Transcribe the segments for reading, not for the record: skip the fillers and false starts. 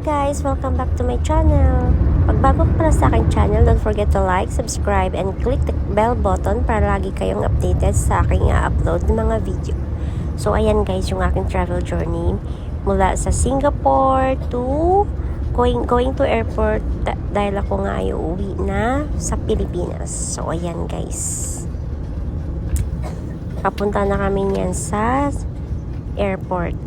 guys! Welcome back to my channel. Pag bago ka pala sa aking channel, don't forget to like, subscribe, and click the bell button para lagi kayong updated sa aking upload ng mga video. So ayan guys, yung aking travel journey mula sa Singapore to going to airport dahil ako nga ay uuwi na sa Pilipinas. So ayan guys. Papunta na kami niyan sa airport.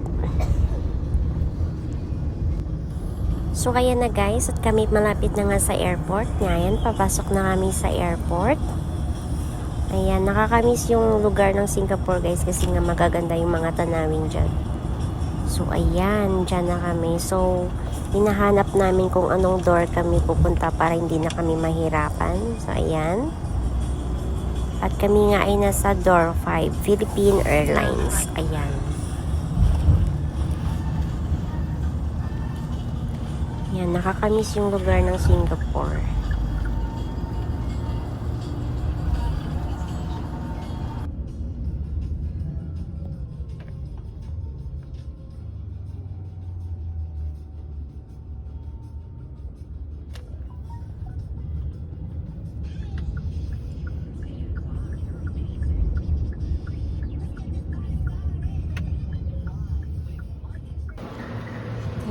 So kaya na guys, at kami malapit na nga sa airport. Ngayon, papasok na kami sa airport. Ayan, nakakamiss yung lugar ng Singapore guys kasi nga magaganda yung mga tanawin dyan. So ayan, dyan na kami. So, hinahanap namin kung anong door kami pupunta para hindi na kami mahirapan. So ayan. At kami nga ay nasa door 5, Philippine Airlines. Ayan. Yan, nakakamiss yung lugar ng Singapore.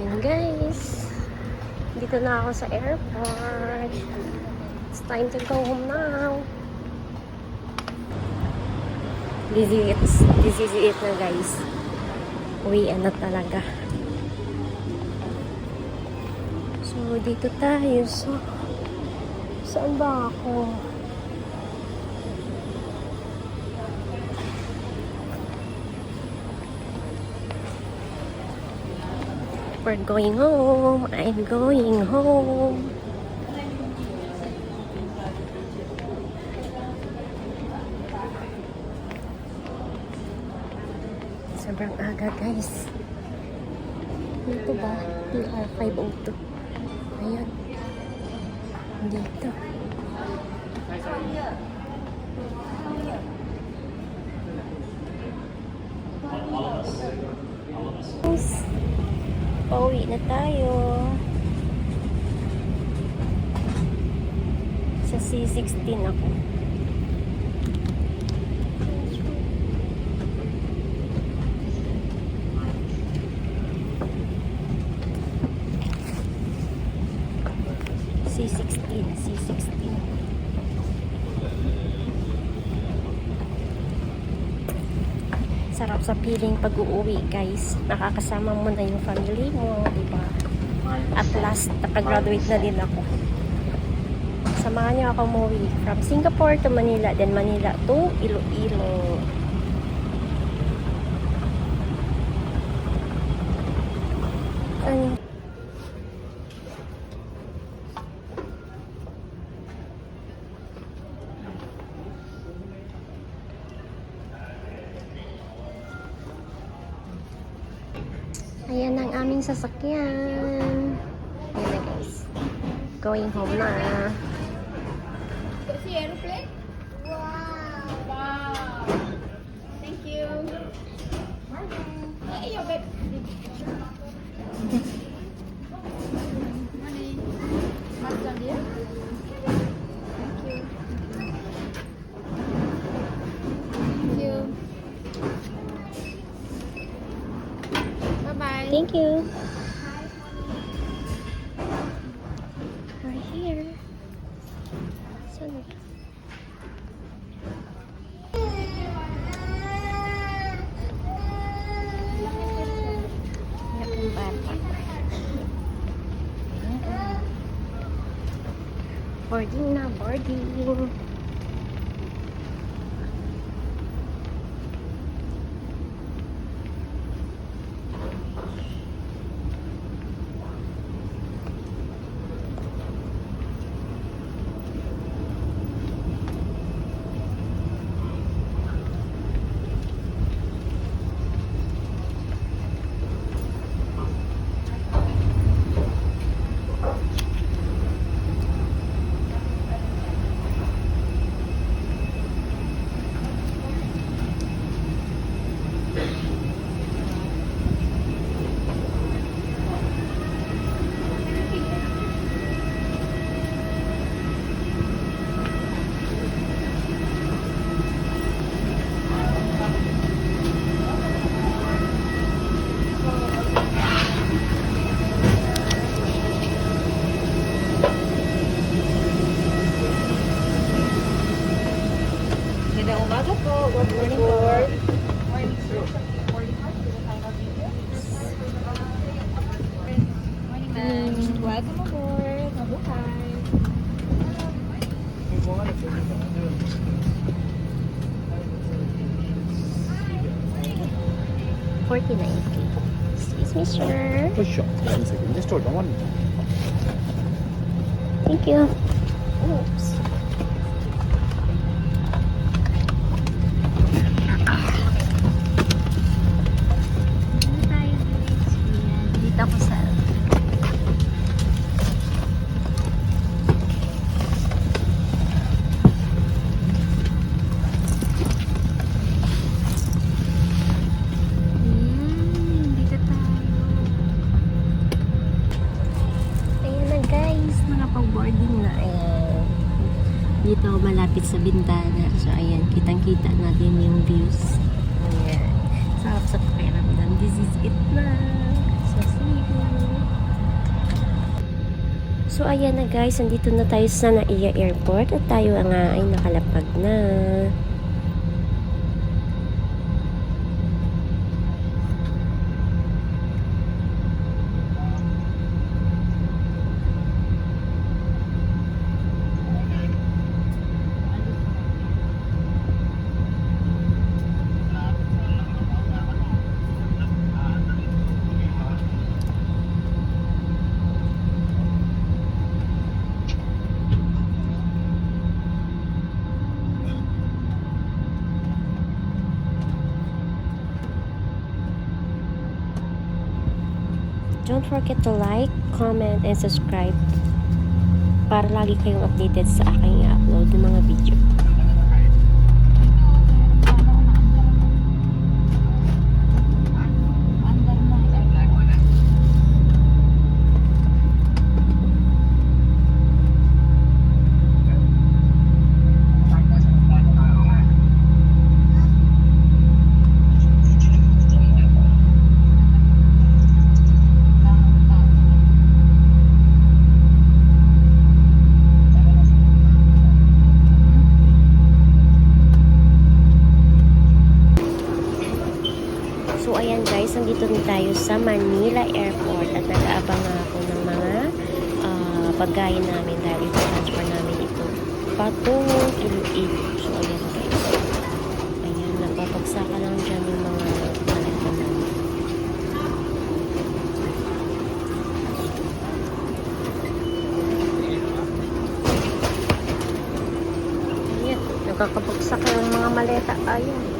Yan guys. Dito na ako sa airport. It's time to go home now. This is it na guys. Uwian na talaga. So, dito tayo. So, saan ba ako? We're going home. I'm going home. Sobrang aga guys. Dito ba? PR 502. Ayan. Dito. Pauwi na tayo sa C16 ako. C16 sarap sa feeling pag-uuwi guys, nakakasama mo na yung family mo, diba? At last, nakagraduate na din ako. Samahan niyo ako umuwi from Singapore to Manila, then Manila to Iloilo. Ayan ang aming sasakyan. Ayan na guys. Going home na. Si aeroplane? Wow! Wow! Thank you. Hey, yo, babe. Money. What's on here? Thank you. Thank you. Bye-bye. Thank you. We're here. Saan? Ayan yung bata. Boarding na, boarding. morning. Welcome aboard. Mabuhay. 49K. Excuse me, sir. Oh, sure. 1 second. Just hold on 1 minute. Thank you. Oops. Dito tayo, guys. Ayan, dito ako sa... Dito tayo. Ayan na, guys. Nakapag-boarding na. Ayan. Dito ako malapit sa bintana. So, ayan. Kitang-kita natin yung views. Ayan. Sarap sa pakiramdam. This is it na. So, see you. So, ayan na, guys. Nandito na tayo sa Naiya Airport. At tayo nga ay nakalapag na. Don't forget to like, comment, and subscribe para lagi kayong updated sa aking i-upload ng mga video. So, ayan guys, nandito na tayo sa Manila Airport at nag-aabang nga ako ng mga pagkain namin dahil i-transfer namin ito patungong Iloilo. So, ayan guys. Ayan, nagpapagsakan lang dyan yung mga maleta namin. Ayan, nagkakapagsak yung mga maleta. Ayan.